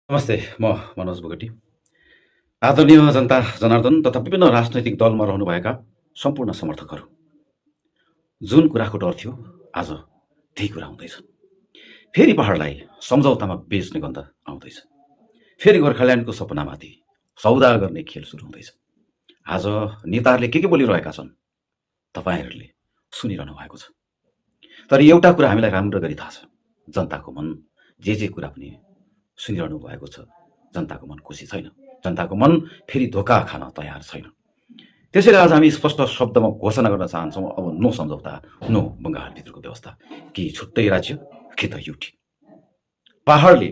नमस्ते, म मनोज बोगटी। आदरणीय जनता जनार्दन तथा विभिन्न राजनैतिक दलमा रहनुभएका सम्पूर्ण समर्थकहरू, जुन कुराको डर थियो, आज त्यही कुरा हुँदैछ। फेरि पहाडलाई सम्झौतामा बेच्ने गन्ध आउँदैछ। फेरि गोर्खाल्यान्डको सपनामाथि सौदा गर्ने खेल सुरु हुँदैछ। आज नेताहरूले के बोलिरहेका छन्, तपाईँहरूले सुनिरहनु भएको छ। तर एउटा कुरा हामीलाई राम्रो गरी थाहा छ, जनताको मन जे कुरा पनि सुनिरहनु भएको छ। जनताको मन खुसी छैन, जनताको मन फेरि धोका खान तयार छैन। त्यसैले आज हामी स्पष्ट शब्दमा घोषणा गर्न चाहन्छौँ, अब नो सम्झौता, नो बङ्गालभित्रको व्यवस्था, कि छुट्टै राज्य कि त युटी। पहाडले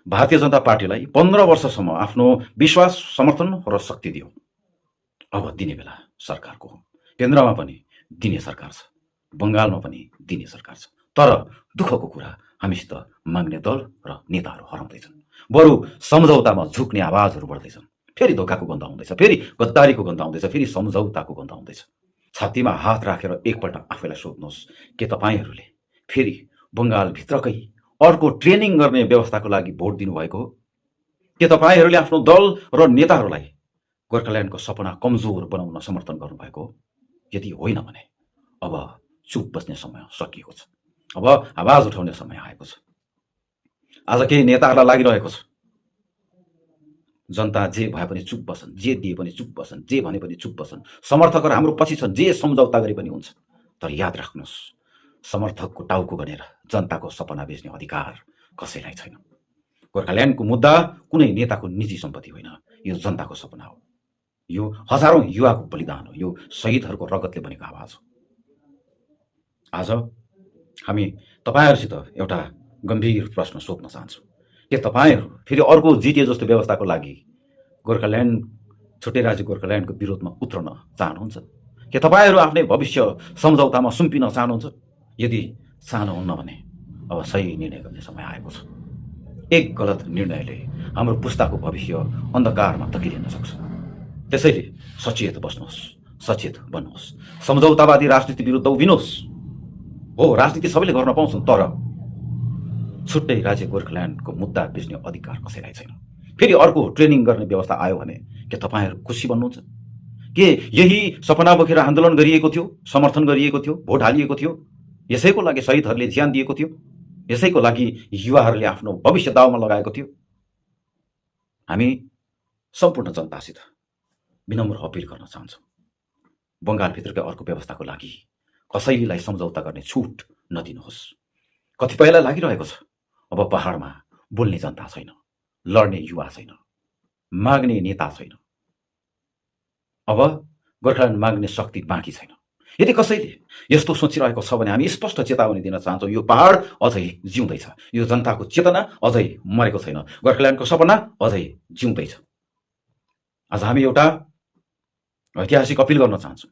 भारतीय जनता पार्टीलाई 15 वर्षसम्म आफ्नो विश्वास, समर्थन र शक्ति दियो। अब दिने बेला सरकारको हो। केन्द्रमा पनि दिने सरकार छ, बङ्गालमा पनि दिने सरकार छ। तर दुःखको कुरा, हामीसित माग्ने दल र नेताहरू हराउँदैछन्। बरु सम्झौतामा झुक्ने आवाजहरू बढ्दैछन्। फेरि धोकाको गन्ध आउँदैछ, फेरि गद्दारीको गन्ध आउँदैछ, फेरि सम्झौताको गन्ध आउँदैछ। छातीमा हात राखेर एकपल्ट आफैलाई सोध्नुहोस्, के तपाईँहरूले फेरि बङ्गालभित्रकै अर्को ट्रेनिङ गर्ने व्यवस्थाको लागि भोट दिनुभएको हो? के तपाईँहरूले आफ्नो दल र नेताहरूलाई गोर्खाल्यान्डको सपना कमजोर बनाउन समर्थन गर्नुभएको हो? यदि होइन भने अब चुप बस्ने समय सकिएको छ। अब आवाज उठाउने समय आएको छ। आज केही नेताहरूलाई लागिरहेको छ, जनता जे भए पनि चुप बस्छन्, जे दिए पनि चुप बस्छन्, जे भने पनि चुप बस्छन्। समर्थकहरू हाम्रो पछि छन्, जे सम्झौता गरे पनि हुन्छ। तर याद राख्नुहोस्, समर्थकको टाउको गनेर जनताको सपना बेच्ने अधिकार कसैलाई छैन। गोर्खाल्यान्डको मुद्दा कुनै नेताको निजी सम्पत्ति होइन, यो जनताको सपना हो। यो हजारौं युवाको बलिदान हो, यो शहीदहरूको रगतले बनेको आवाज हो। आज हामी तपाईँहरूसित एउटा गम्भीर प्रश्न सोध्न चाहन्छौँ, के तपाईँहरू फेरि अर्को जिटिए जस्तो व्यवस्थाको लागि गोर्खाल्यान्ड, छुट्टै राज्य गोर्खाल्यान्डको विरोधमा उत्रन चाहनुहुन्छ? के तपाईँहरू आफ्नै भविष्य सम्झौतामा सुम्पिन चाहनुहुन्छ? यदि चाहनुहुन्न भने अब सही निर्णय गर्ने समय आएको छ। एक गलत निर्णयले हाम्रो पुस्ताको भविष्य अन्धकारमा धकिलिन सक्छ। त्यसैले सचेत बस्नुहोस्, सचेत बन्नुहोस्, सम्झौतावादी राजनीति विरुद्ध उभिनुहोस्। हो, राजनीति सबैले गर्न पाउँछन्, तर छुट्टै राज्य गोर्खाल्यान्डको मुद्दा बेच्ने अधिकार कसैलाई छैन। फेरि अर्को ट्रेनिङ गर्ने व्यवस्था आयो भने के तपाईँहरू खुसी बन्नुहुन्छ? के यही सपना बोकेर आन्दोलन गरिएको थियो, समर्थन गरिएको थियो, भोट हालिएको थियो, यसैको लागि शहीदहरूले ज्यान दिएको थियो, यसैको लागि युवाहरूले आफ्नो भविष्य दाउमा लगाएको थियो? हामी सम्पूर्ण जनतासित विनम्र अपिल गर्न चाहन्छौँ, बङ्गालभित्रकै अर्को व्यवस्थाको लागि कसैलाई सम्झौता गर्ने छुट नदिनुहोस्। कतिपयलाई लागिरहेको छ, अब पहाडमा बोल्ने जनता छैन, लड्ने युवा छैन, माग्ने नेता छैन, अब गोर्खाल्यान्ड माग्ने शक्ति बाँकी छैन। यदि कसैले यस्तो सोचिरहेको छ भने हामी स्पष्ट चेतावनी दिन चाहन्छौँ, यो पहाड अझै जिउँदैछ, यो जनताको चेतना अझै मरेको छैन, गोर्खाल्यान्डको सपना अझै जिउँदैछ। आज हामी एउटा ऐतिहासिक अपिल गर्न चाहन्छौँ,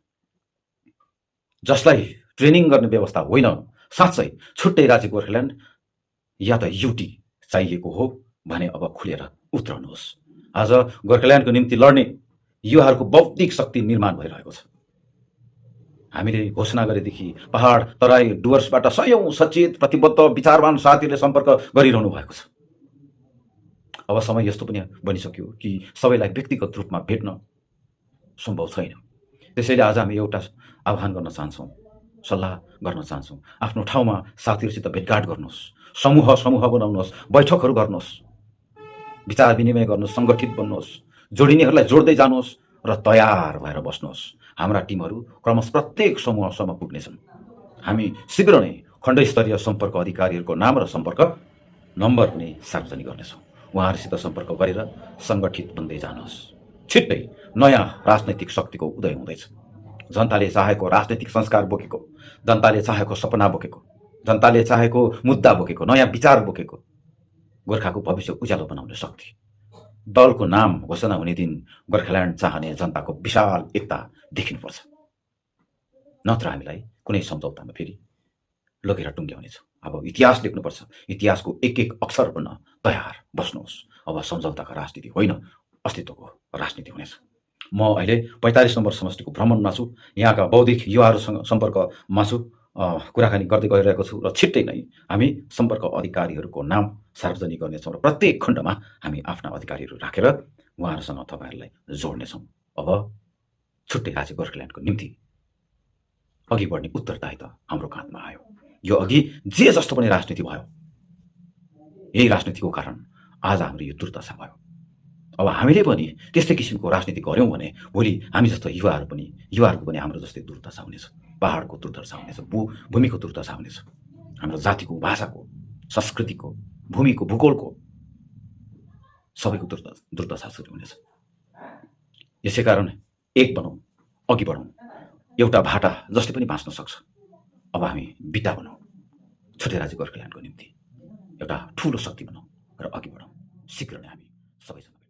जसलाई ट्रेनिङ गर्ने व्यवस्था होइन, साँच्चै छुट्टै राज्य गोर्खाल्यान्ड या त युटी चाहिएको हो भने अब खुलेर उत्रनुहोस्। आज गोर्खाल्यान्डको निम्ति लड्ने युवाहरूको बौद्धिक शक्ति निर्माण भइरहेको छ। हामीले घोषणा गरेदेखि पहाड, तराई, डुवर्सबाट सयौं सचेत, प्रतिबद्ध, विचारवान साथीहरूले सम्पर्क गरिरहनु भएको छ। अब समय यस्तो पनि बनिसक्यो कि सबैलाई व्यक्तिगत रूपमा भेट्न सम्भव छैन। त्यसैले आज हामी एउटा आह्वान गर्न चाहन्छौँ, सल्लाह गर्न चाहन्छौँ, आफ्नो ठाउँमा साथीहरूसित भेटघाट गर्नुहोस्, समूह बनाउनुहोस्, बैठकहरू गर्नुहोस्, विचार विनिमय गर्नुहोस्, सङ्गठित बन्नुहोस्, जोडिनेहरूलाई जोड्दै जानुहोस् र तयार भएर बस्नुहोस्। हाम्रा टिमहरू क्रमशः प्रत्येक समूहसम्म पुग्नेछन्। हामी शीघ्र नै खण्डस्तरीय सम्पर्क अधिकारीहरूको नाम र सम्पर्क नम्बर पनि सार्वजनिक गर्नेछौँ। उहाँहरूसित सम्पर्क गरेर सङ्गठित बन्दै जानुहोस्। छिट्टै नयाँ राजनैतिक शक्तिको उदय हुँदैछ। जनताले चाहेको राजनैतिक संस्कार बोकेको, जनताले चाहेको सपना बोकेको, जनताले चाहेको मुद्दा बोकेको, नयाँ विचार बोकेको गोर्खाको भविष्य उज्यालो बनाउने शक्ति। दलको नाम घोषणा हुने दिन गोर्खाल्यान्ड चाहने जनताको विशाल एकता देखिनुपर्छ, नत्र हामीलाई कुनै सम्झौतामा फेरि लगेर टुङ्ग्याउनेछ। अब इतिहास लेख्नुपर्छ, इतिहासको एक एक अक्षर बन्न तयार बस्नुहोस्। अब सम्झौताको राजनीति होइन, अस्तित्वको राजनीति हुनेछ। म अहिले 45 नम्बर समष्टिको भ्रमणमा छु, यहाँका बौद्धिक युवाहरूसँग सम्पर्कमा छु। कुराकानी गर्दै गइरहेको छु र छिट्टै नै हामी सम्पर्क अधिकारीहरूको नाम सार्वजनिक गर्नेछौँ र प्रत्येक खण्डमा हामी आफ्ना अधिकारीहरू राखेर उहाँहरूसँग तपाईँहरूलाई जोड्नेछौँ। अब छुट्टै राज्य गोर्खाल्यान्डको निम्ति अघि बढ्ने उत्तरदायित्व हाम्रो काँधमा आयो। यो अघि जे जस्तो पनि राजनीति भयो, यही राजनीतिको कारण आज हाम्रो यो दुर्दशा भयो। अब हामीले पनि त्यस्तै किसिमको राजनीति गऱ्यौँ भने भोलि हामी जस्तो युवाहरूको पनि हाम्रो जस्तै दुर्दशा हुनेछ, पहाडको दुर्दशा हुनेछ, भूमिको दुर्दशा हुनेछ, हाम्रो जातिको, भाषाको, संस्कृतिको, भूमिको, भूगोलको सबैको दुर्दशा सुरु हुनेछ। यसै कारण एक बनौँ, अघि बढौँ, एउटा भाटा जसले पनि बाँच्न सक्छ। अब हामी बिटा बनौँ, छुट्टै राज्य गोर्खाल्यान्डको निम्ति एउटा ठुलो शक्ति बनौँ र अघि बढौँ। शीघ्र नै हामी सबैसँग